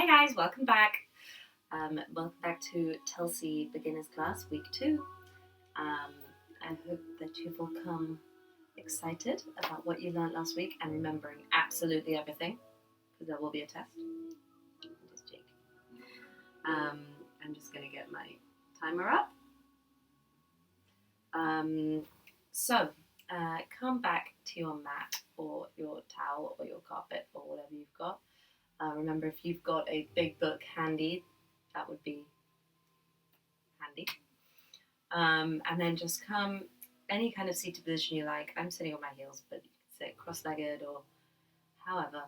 Hi guys, welcome back. Welcome back to Tulsi Beginners Class Week 2. I hope that you've all come excited about what you learned last week and remembering absolutely everything, because there will be a test. Just joking. I'm just going to get my timer up. Come back to your mat or your towel or your carpet or whatever you've got. Remember, if you've got a big book handy, that would be handy. And then just come any kind of seated position you like. I'm sitting on my heels, but you can sit cross-legged or however.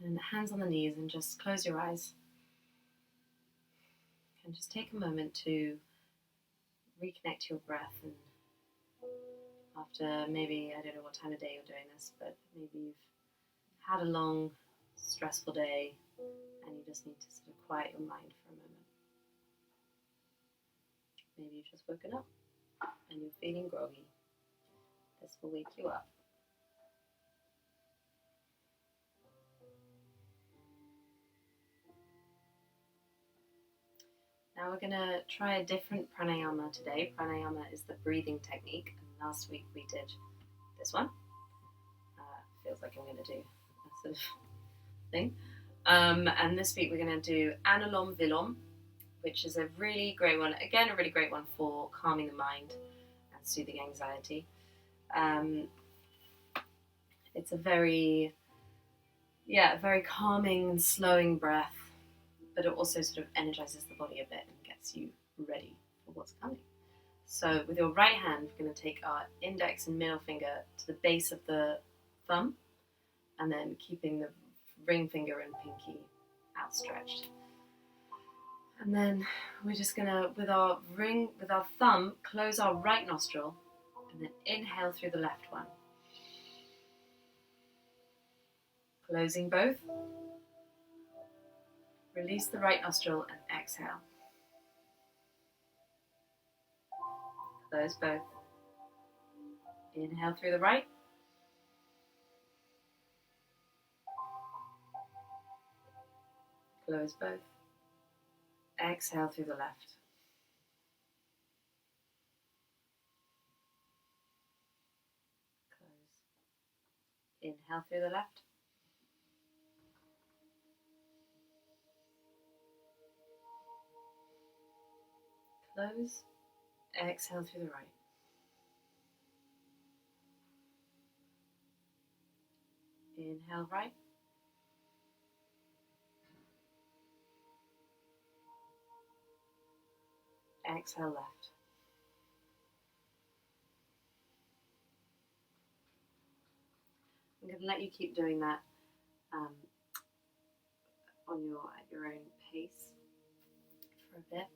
And hands on the knees and just close your eyes. And just take a moment to reconnect to your breath. And after maybe, I don't know what time of day you're doing this, but maybe you've had a long, stressful day and you just need to sort of quiet your mind for a moment. Maybe you've just woken up and you're feeling groggy. This will wake you up. Now we're going to try a different pranayama today. Pranayama is the breathing technique, and last week we did this one. Feels like I'm going to do a sort of thing. And this week we're going to do Anulom Vilom, which is a really great one. Again, a really great one for calming the mind and soothing anxiety. It's a very calming and slowing breath, but it also sort of energizes the body a bit and gets you ready for what's coming. So with your right hand, we're going to take our index and middle finger to the base of the thumb, and then keeping the ring finger and pinky outstretched. And then we're just going to, with our thumb, close our right nostril, and then inhale through the left one. Closing both. Release the right nostril and exhale. Close both. Inhale through the right. Close both. Exhale through the left. Close. Inhale through the left. Close. Exhale through the right. Inhale right. Exhale left. I'm going to let you keep doing that at your own pace for a bit.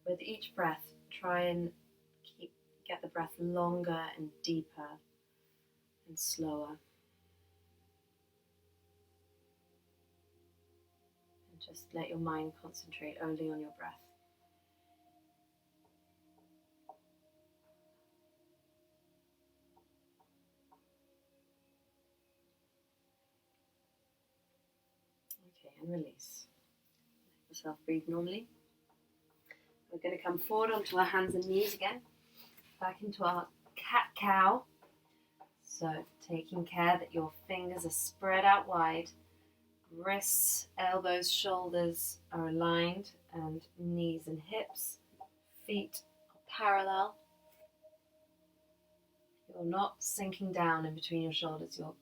With each breath, try and get the breath longer and deeper and slower. And just let your mind concentrate only on your breath. Okay, and release. Let yourself breathe normally. We're going to come forward onto our hands and knees again. Back into our cat-cow. So taking care that your fingers are spread out wide. Wrists, elbows, shoulders are aligned, and knees and hips. Feet are parallel. You're not sinking down in between your shoulders. You're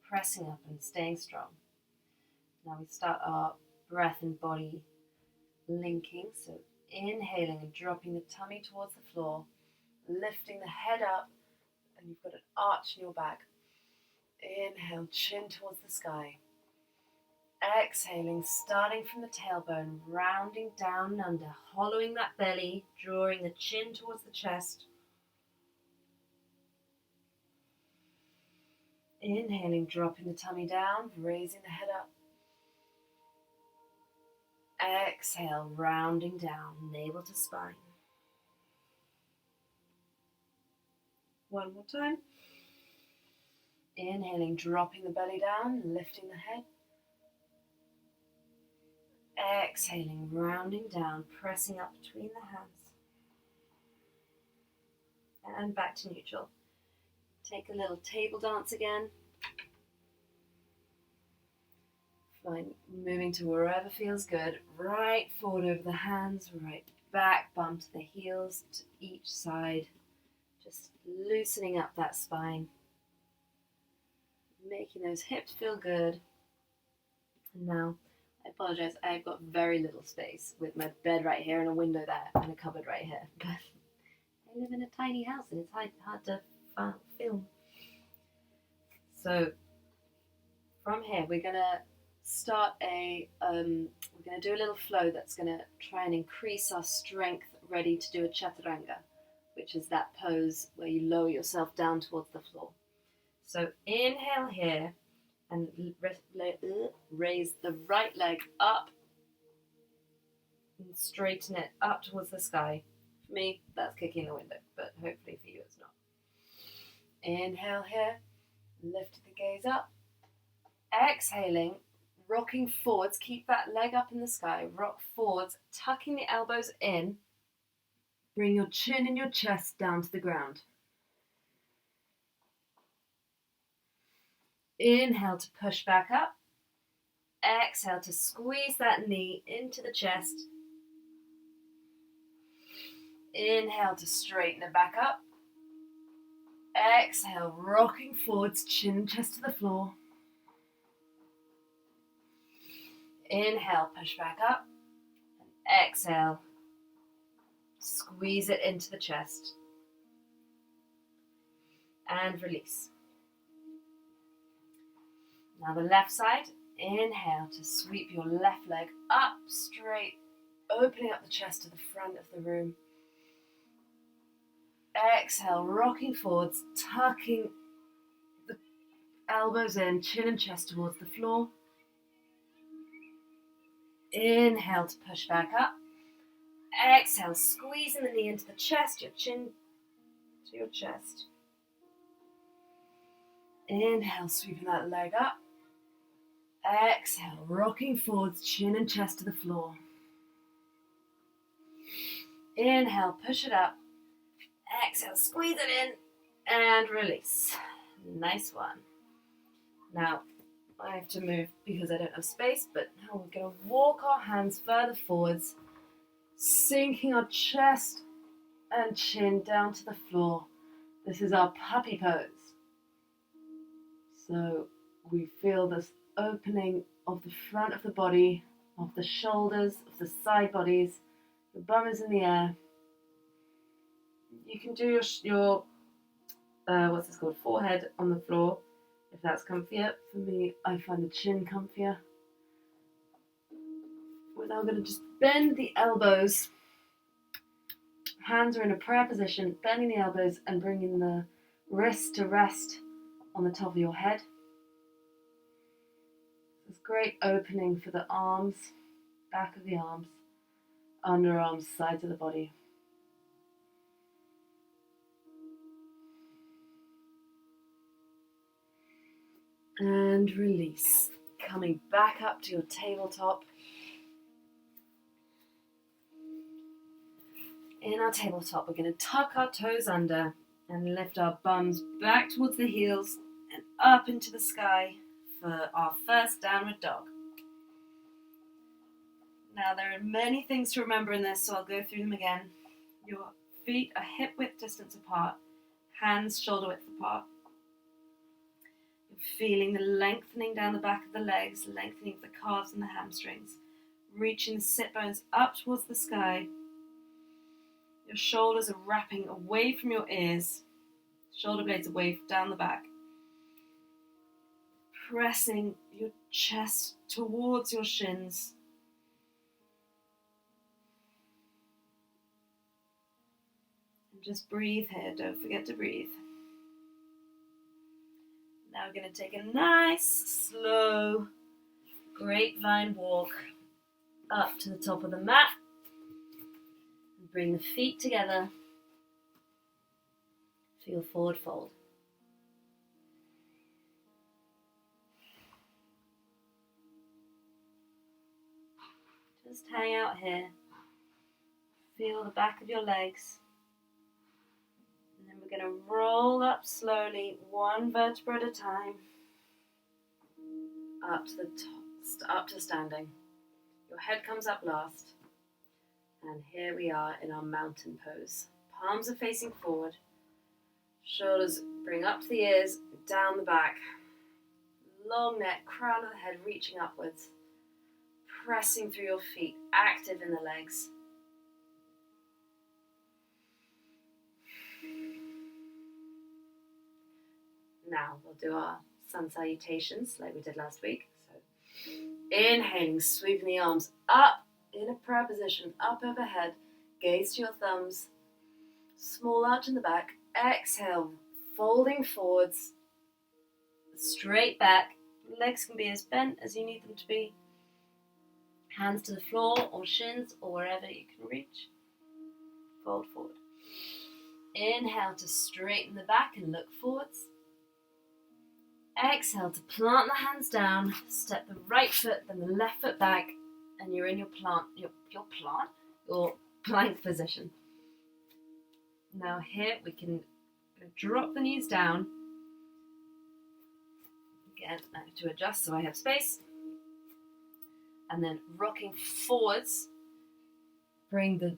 pressing up and staying strong. Now we start our breath and body linking. So inhaling and dropping the tummy towards the floor, lifting the head up, and you've got an arch in your back. Inhale, chin towards the sky. Exhaling, starting from the tailbone, rounding down and under, hollowing that belly, drawing the chin towards the chest. Inhaling, dropping the tummy down, raising the head up. Exhale, rounding down, navel to spine. One more time. Inhaling, dropping the belly down, lifting the head. Exhaling, rounding down, pressing up between the hands. And back to neutral. Take a little table dance again. Fine, moving to wherever feels good. Right forward over the hands, right back, bum to the heels to each side. Just loosening up that spine. Making those hips feel good. And now, I apologize, I've got very little space with my bed right here and a window there and a cupboard right here. But I live in a tiny house and it's hard to film. So from here, we're gonna start we're gonna do a little flow that's gonna try and increase our strength, ready to do a chaturanga, which is that pose where you lower yourself down towards the floor. So inhale here and raise the right leg up and straighten it up towards the sky. For me, that's kicking the window, but hopefully for you it's not. Inhale here, lift the gaze up. Exhaling, rocking forwards, keep that leg up in the sky, rock forwards, tucking the elbows in. Bring your chin and your chest down to the ground. Inhale to push back up. Exhale to squeeze that knee into the chest. Inhale to straighten it back up. Exhale, rocking forwards, chin and chest to the floor. Inhale, push back up. And exhale, squeeze it into the chest. And release. Now the left side, inhale to sweep your left leg up straight, opening up the chest to the front of the room. Exhale, rocking forwards, tucking the elbows in, chin and chest towards the floor. Inhale to push back up. Exhale, squeezing the knee into the chest, your chin to your chest. Inhale, sweeping that leg up. Exhale, rocking forwards, chin and chest to the floor. Inhale, push it up. Exhale, squeeze it in and release. Nice one. Now, I have to move because I don't have space, but now we're going to walk our hands further forwards, sinking our chest and chin down to the floor. This is our puppy pose. So we feel this opening of the front of the body, of the shoulders, of the side bodies. The bum is in the air. You can do your forehead on the floor if that's comfier. For me, I find the chin comfier. We're now going to just bend the elbows. Hands are in a prayer position, bending the elbows and bringing the wrists to rest on the top of your head. This great opening for the arms, back of the arms, underarms, sides of the body. And release. Coming back up to your tabletop. In our tabletop, we're going to tuck our toes under and lift our bums back towards the heels and up into the sky for our first downward dog. Now, there are many things to remember in this, so I'll go through them again. Your feet are hip width distance apart, hands shoulder width apart. You're feeling the lengthening down the back of the legs, lengthening of the calves and the hamstrings, reaching the sit bones up towards the sky. Your shoulders are wrapping away from your ears, shoulder blades away down the back. Pressing your chest towards your shins. And just breathe here, don't forget to breathe. Now we're going to take a nice, slow grapevine walk up to the top of the mat. Bring the feet together for your forward fold. Just hang out here. Feel the back of your legs. And then we're going to roll up slowly, one vertebra at a time, up to the top, up to standing. Your head comes up last. And here we are in our mountain pose. Palms are facing forward. Shoulders bring up to the ears, down the back. Long neck, crown of the head reaching upwards. Pressing through your feet, active in the legs. Now we'll do our sun salutations like we did last week. So inhaling, sweeping the arms up in a prayer position, up overhead. Gaze to your thumbs. Small arch in the back. Exhale, folding forwards. Straight back. Legs can be as bent as you need them to be. Hands to the floor or shins or wherever you can reach. Fold forward. Inhale to straighten the back and look forwards. Exhale to plant the hands down. Step the right foot, then the left foot back, and you're in your plank position. Now here we can drop the knees down. Again, I have to adjust so I have space. And then rocking forwards, bring the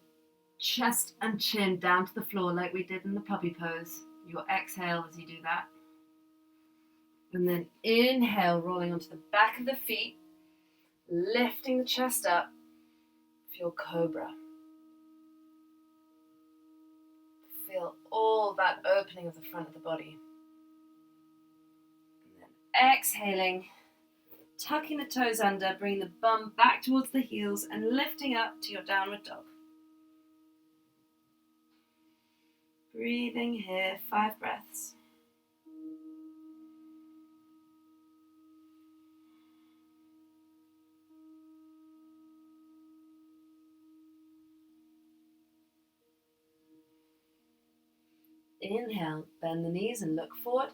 chest and chin down to the floor like we did in the puppy pose. Your exhale as you do that. And then inhale, rolling onto the back of the feet, lifting the chest up for your cobra. Feel all that opening of the front of the body. And then exhaling, tucking the toes under, bring the bum back towards the heels and lifting up to your downward dog. Breathing here, 5 breaths. Inhale, bend the knees and look forward.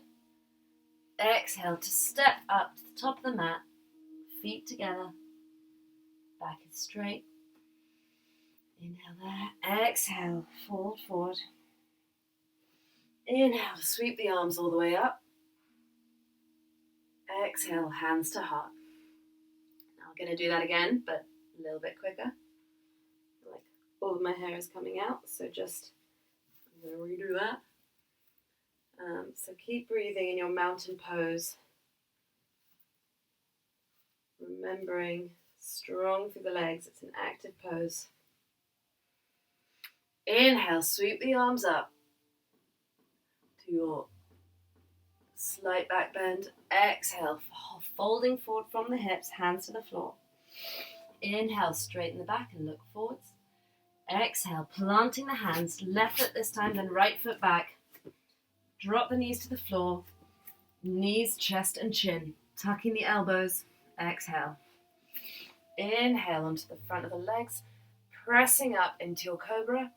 Exhale to step up to the top of the mat, feet together, back is straight. Inhale there, exhale, fold forward. Inhale to sweep the arms all the way up. Exhale, hands to heart. Now I'm going to do that again, but a little bit quicker. Like all of my hair is coming out, so I'm going to redo that. So keep breathing in your mountain pose. Remembering strong through the legs, it's an active pose. Inhale, sweep the arms up to your slight back bend. Exhale, folding forward from the hips, hands to the floor. Inhale, straighten the back and look forwards. Exhale, planting the hands, left foot this time, then right foot back. Drop the knees to the floor, knees, chest and chin, tucking the elbows. Exhale. Inhale onto the front of the legs, pressing up into your cobra.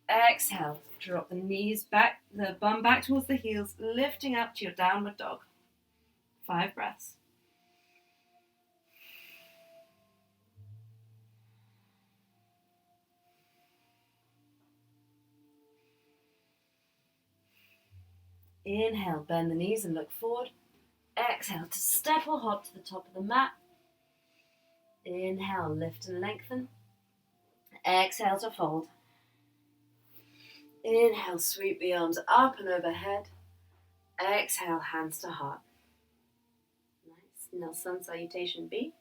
Exhale, drop the knees back, the bum back towards the heels, lifting up to your downward dog. 5 breaths. Inhale, bend the knees and look forward. Exhale to step or hop to the top of the mat. Inhale, lift and lengthen. Exhale to fold. Inhale, sweep the arms up and overhead. Exhale, hands to heart. Nice. Now sun salutation B.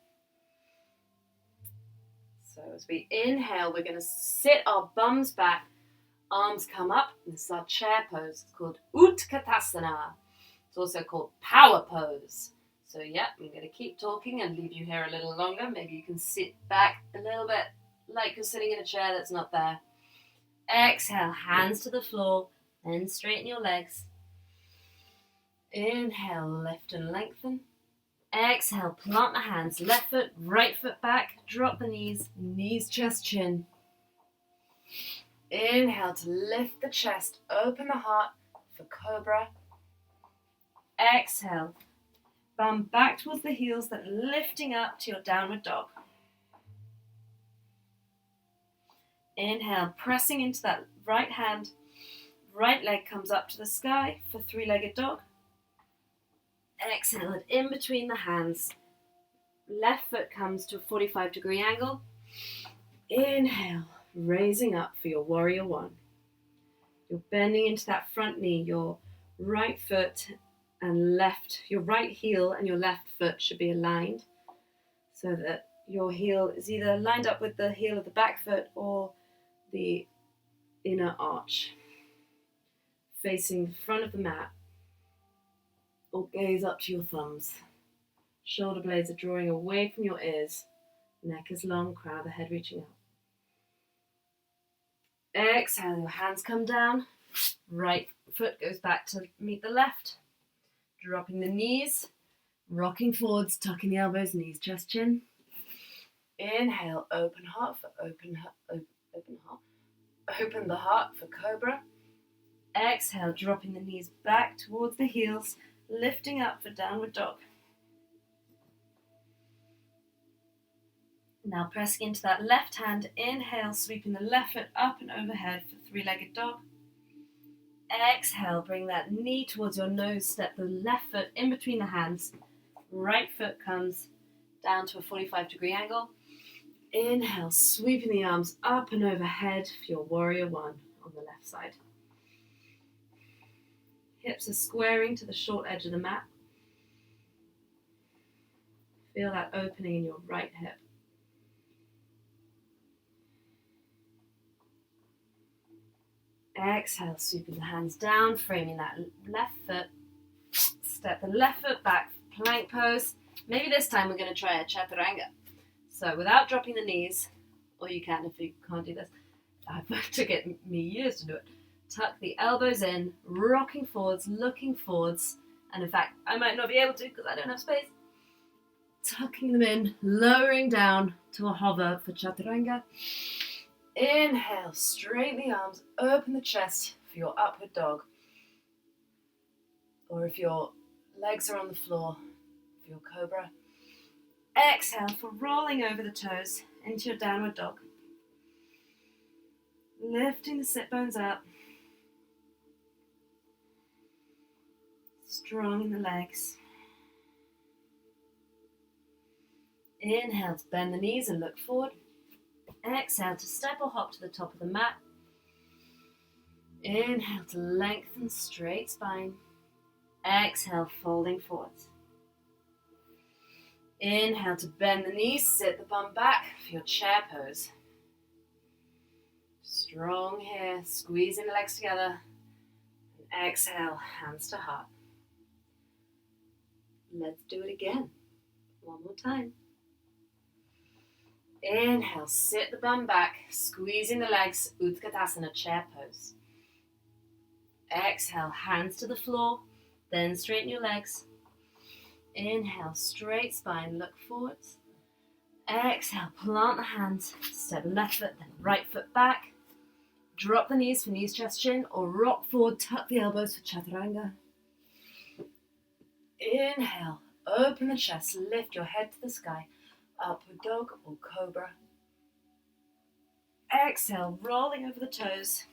So as we inhale, we're going to sit our bums back. Arms come up. This is our chair pose. It's called Utkatasana. It's also called power pose. So yeah, I'm going to keep talking and leave you here a little longer. Maybe you can sit back a little bit like you're sitting in a chair that's not there. Exhale, hands to the floor, then straighten your legs. Inhale, lift and lengthen. Exhale, plant the hands, left foot, right foot back, drop the knees, chest, chin. Inhale to lift the chest, open the heart for cobra. Exhale, bum back towards the heels, then lifting up to your downward dog. Inhale, pressing into that right hand. Right leg comes up to the sky for three-legged dog. Exhale it in between the hands. Left foot comes to a 45-degree angle. Inhale, raising up for your warrior one. You're bending into that front knee. Your right foot and your right heel and your left foot should be aligned so that your heel is either lined up with the heel of the back foot or the inner arch, facing the front of the mat, or gaze up to your thumbs. Shoulder blades are drawing away from your ears. Neck is long, crown of the head reaching out. Exhale, your hands come down. Right foot goes back to meet the left. Dropping the knees, rocking forwards, tucking the elbows, knees, chest, chin. Inhale, open heart for open heart. Open the heart for cobra. Exhale, dropping the knees back towards the heels, lifting up for downward dog. Now pressing into that left hand, inhale, sweeping the left foot up and overhead for three-legged dog. Exhale, bring that knee towards your nose, step the left foot in between the hands. Right foot comes down to a 45-degree angle. Inhale, sweeping the arms up and overhead for your warrior one on the left side. Hips are squaring to the short edge of the mat. Feel that opening in your right hip. Exhale, sweeping the hands down, framing that left foot. Step the left foot back, plank pose. Maybe this time we're going to try a chaturanga. So without dropping the knees, or you can if you can't do this. It took me years to do it. Tuck the elbows in, rocking forwards, looking forwards. And in fact, I might not be able to because I don't have space. Tucking them in, lowering down to a hover for chaturanga. Inhale, straighten the arms, open the chest for your upward dog. Or if your legs are on the floor, for your cobra. Exhale for rolling over the toes into your downward dog. Lifting the sit bones up. Strong in the legs. Inhale to bend the knees and look forward. Exhale to step or hop to the top of the mat. Inhale to lengthen straight spine. Exhale, folding forwards. Inhale to bend the knees, sit the bum back for your chair pose. Strong here, squeezing the legs together. And exhale, hands to heart. Let's do it again. One more time. Inhale, sit the bum back, squeezing the legs, Utkatasana, chair pose. Exhale, hands to the floor, then straighten your legs. Inhale, straight spine, look forwards. Exhale, plant the hands, step left foot, then right foot back. Drop the knees for knees, chest, chin, or rock forward, tuck the elbows for chaturanga. Inhale, open the chest, lift your head to the sky. Upward dog or cobra. Exhale, rolling over the toes.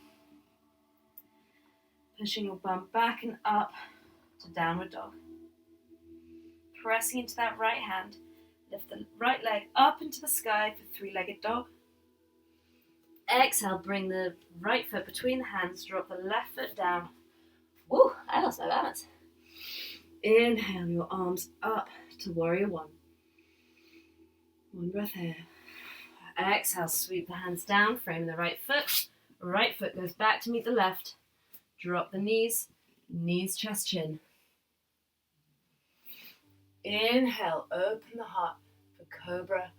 Pushing your bum back and up to downward dog. Pressing into that right hand. Lift the right leg up into the sky for three-legged dog. Exhale, bring the right foot between the hands. Drop the left foot down. Woo, I lost my balance. Inhale your arms up to warrior one. One breath here. Exhale, sweep the hands down, frame the right foot. Right foot goes back to meet the left. Drop the knees, knees, chest, chin. Inhale, open the heart for cobra.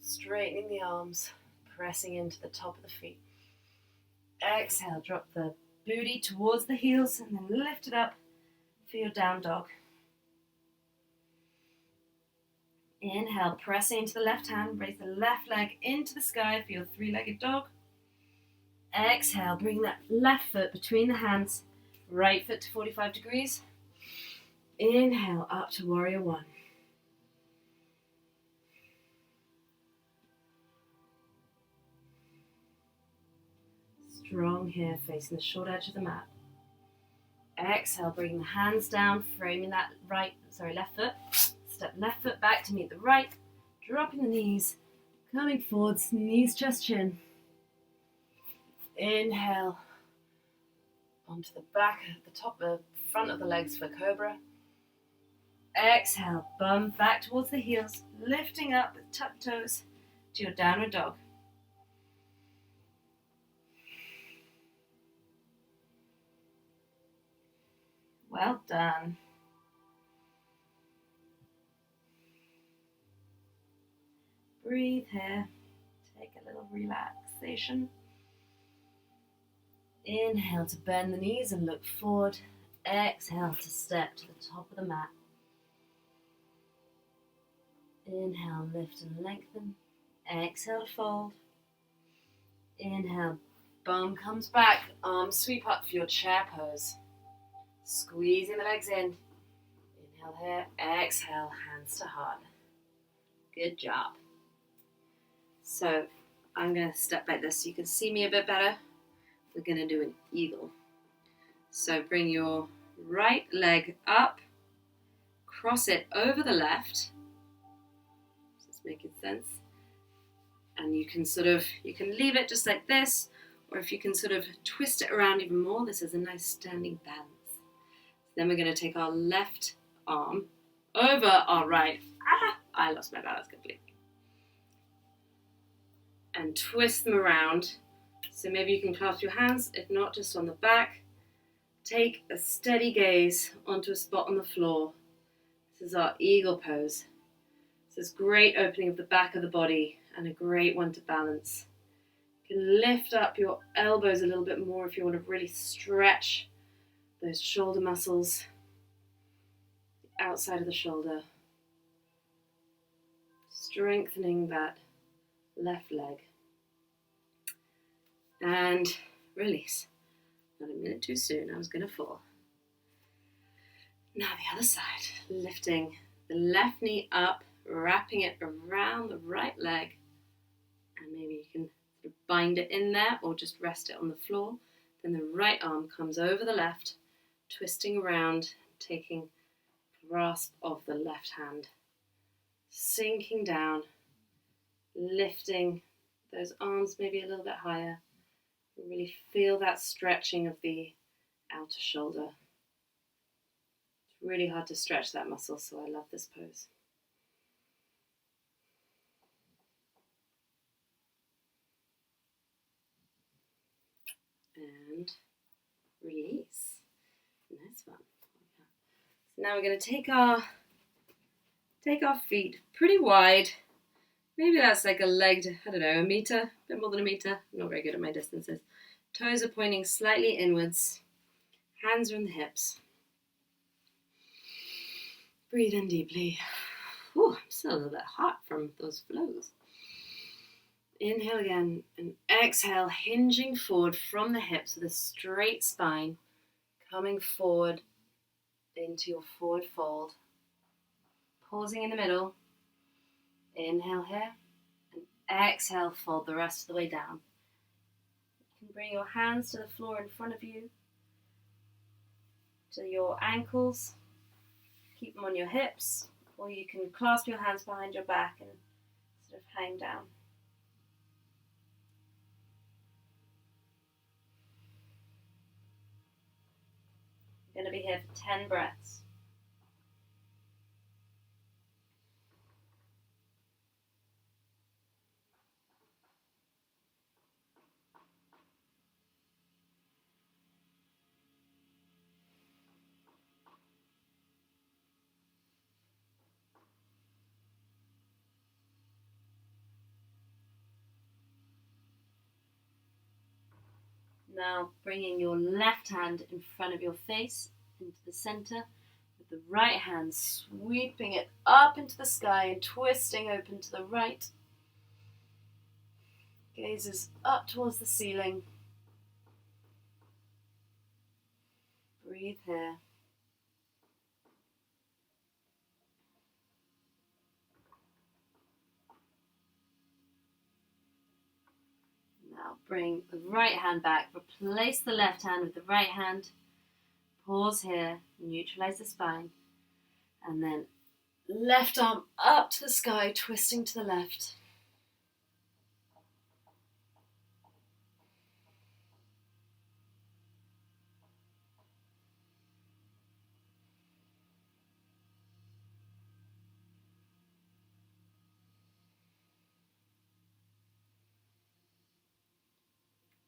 Straightening the arms, pressing into the top of the feet. Exhale, drop the booty towards the heels and then lift it up for your down dog. Inhale, pressing into the left hand, raise the left leg into the sky for your three-legged dog. Exhale, bring that left foot between the hands, right foot to 45 degrees. Inhale, up to warrior one. strong here, facing the short edge of the mat. Exhale, bring the hands down, framing that left foot. Step left foot back to meet the right, dropping the knees, coming forwards, knees, chest, chin. Inhale, onto the back, the front of the legs for cobra. Exhale, bum back towards the heels, lifting up with tucked toes to your downward dog. Well done. Breathe here. Take a little relaxation. Inhale to bend the knees and look forward. Exhale to step to the top of the mat. Inhale, lift and lengthen. Exhale to fold. Inhale, bum comes back. Arms sweep up for your chair pose. Squeezing the legs in. Inhale here. Exhale, hands to heart. Good job. So I'm going to step like this so you can see me a bit better. We're going to do an eagle. So bring your right leg up, cross it over the left. Is this making sense? And you can leave it just like this, or if you can sort of twist it around even more, this is a nice standing balance. Then we're going to take our left arm over our right. I lost my balance completely. And twist them around. So maybe you can clasp your hands, if not, just on the back. Take a steady gaze onto a spot on the floor. This is our eagle pose. This is great opening of the back of the body and a great one to balance. You can lift up your elbows a little bit more if you want to really stretch those shoulder muscles, the outside of the shoulder, strengthening that left leg. And release. Not a minute too soon, I was going to fall. Now the other side, lifting the left knee up, wrapping it around the right leg, and maybe you can sort of bind it in there or just rest it on the floor. Then the right arm comes over the left, twisting around, taking grasp of the left hand, sinking down, lifting those arms maybe a little bit higher. Really feel that stretching of the outer shoulder. It's really hard to stretch that muscle, so I love this pose. And release. Nice one. So now we're going to take our feet pretty wide. Maybe that's like a leg, a meter, a bit more than a meter. I'm not very good at my distances. Toes are pointing slightly inwards. Hands are on the hips. Breathe in deeply. Ooh, I'm still a little bit hot from those flows. Inhale again and exhale, hinging forward from the hips with a straight spine, coming forward into your forward fold. Pausing in the middle. Inhale here, and exhale, fold the rest of the way down. You can bring your hands to the floor in front of you, to your ankles, keep them on your hips, or you can clasp your hands behind your back and sort of hang down. You're going to be here for 10 breaths. Now bringing your left hand in front of your face into the center, with the right hand sweeping it up into the sky and twisting open to the right. Gazes up towards the ceiling. Breathe here. Now bring the right hand back, replace the left hand with the right hand, pause here, neutralize the spine, and then left arm up to the sky, twisting to the left.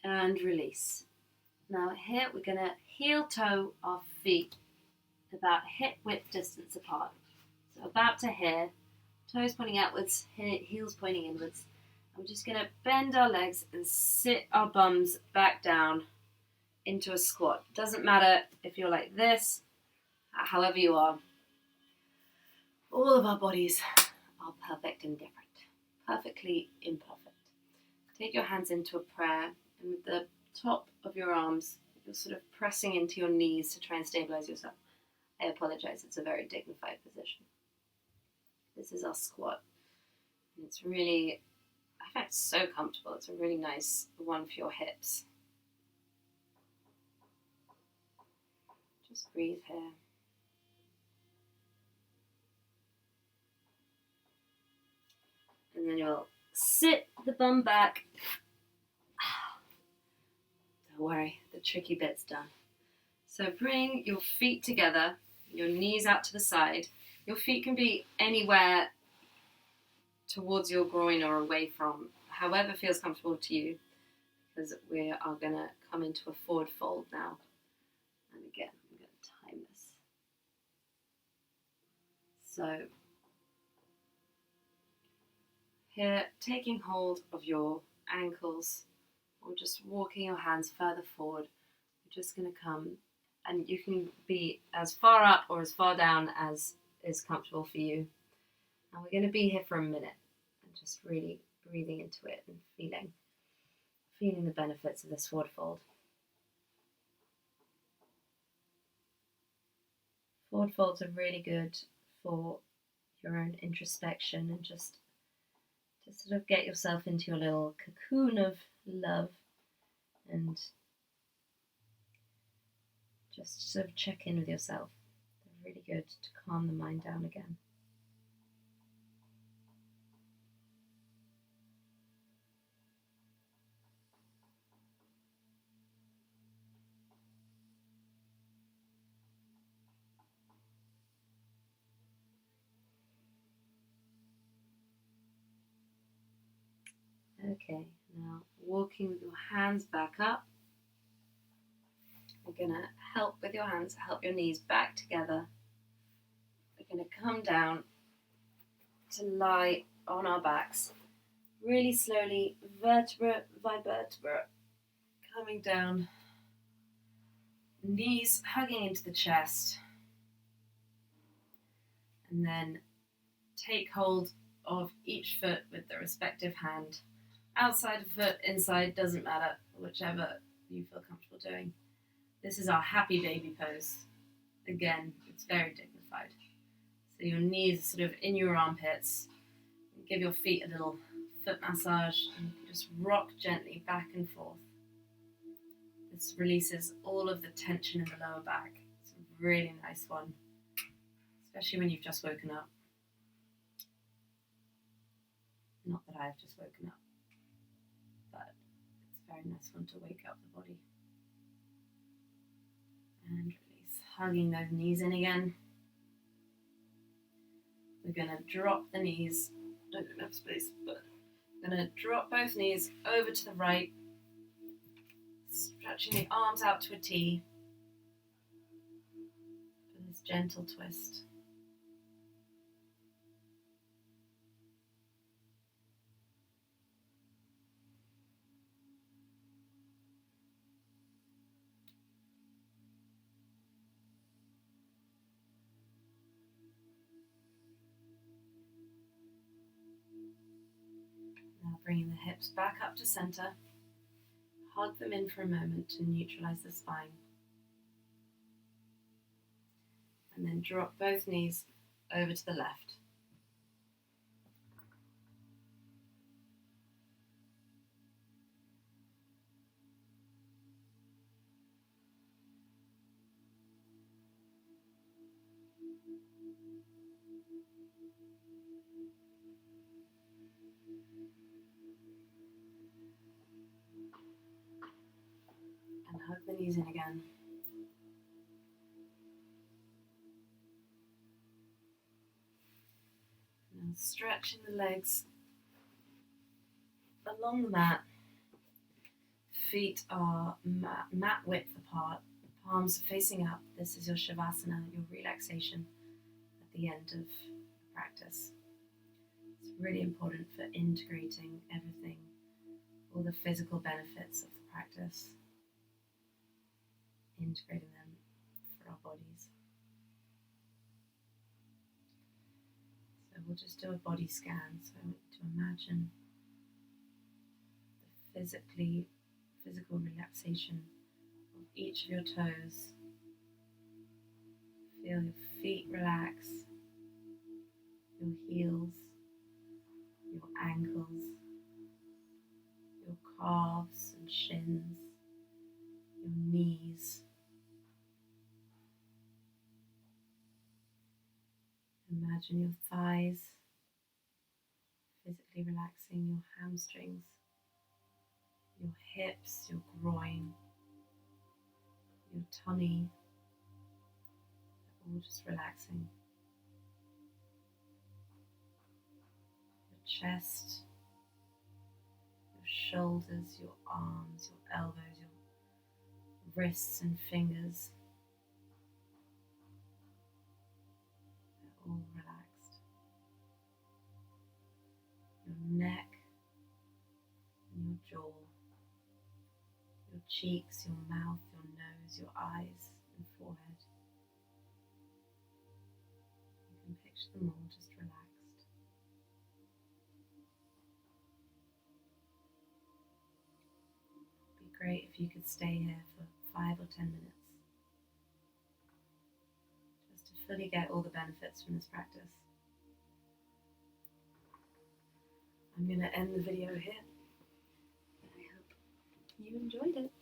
And release. Now here we're going to heel toe our feet about hip width distance apart. So about to here, toes pointing outwards, heels pointing inwards. I'm just going to bend our legs and sit our bums back down into a squat. Doesn't matter if you're like this, however you are. All of our bodies are perfect and different. Perfectly imperfect. Take your hands into a prayer, and with the top of your arms, you're sort of pressing into your knees to try and stabilize yourself. I apologize, it's a very dignified position. This is our squat. And it's really, I find it so comfortable. It's a really nice one for your hips. Just breathe here. And then you'll sit the bum back. Don't worry, the tricky bit's done. So bring your feet together, your knees out to the side. Your feet can be anywhere towards your groin or away from, however feels comfortable to you, because we are going to come into a forward fold now. And again, I'm going to time this. So here, taking hold of your ankles or just walking your hands further forward, you're just going to come, and you can be as far up or as far down as is comfortable for you. And we're going to be here for a minute and just really breathing into it and feeling the benefits of this forward fold. Forward folds are really good for your own introspection and just to sort of get yourself into your little cocoon of love and just sort of check in with yourself. They're really good to calm the mind down again. Okay, now walking with your hands back up. We're going to help with your hands, help your knees back together. We're going to come down to lie on our backs. Really slowly, vertebra by vertebra, coming down. Knees hugging into the chest. And then take hold of each foot with the respective hand. Outside of foot, inside, doesn't matter, whichever you feel comfortable doing. This is our happy baby pose. Again, it's very dignified. So your knees are sort of in your armpits. Give your feet a little foot massage and just rock gently back and forth. This releases all of the tension in the lower back. It's a really nice one, especially when you've just woken up. Not that I've just woken up, but it's a very nice one to wake up the body. And release, hugging those knees in again. We're going to drop the knees. I don't have space, but I'm going to drop both knees over to the right, stretching the arms out to a T for this gentle twist. Now bringing the hips back up to center. Hug them in for a moment to neutralize the spine. And then drop both knees over to the left. And hug the knees in again. Now stretching the legs along the mat. Feet are mat width apart, palms facing up. This is your Shavasana, your relaxation at the end of the practice. It's really important for integrating everything, all the physical benefits of the practice, integrating them for our bodies. So we'll just do a body scan. So I want you to imagine the physical relaxation of each of your toes. Feel your feet relax, your heels, your ankles, your calves and shins, your knees. Imagine your thighs physically relaxing, your hamstrings, your hips, your groin, your tummy, all just relaxing. Your chest, your shoulders, your arms, your elbows, your wrists and fingers. They're all relaxed. Your neck and your jaw, your cheeks, your mouth, your nose, your eyes and forehead. You can picture them all just relaxed. It'd be great if you could stay here for 5 or 10 minutes, just to fully get all the benefits from this practice. I'm going to end the video here. I hope you enjoyed it.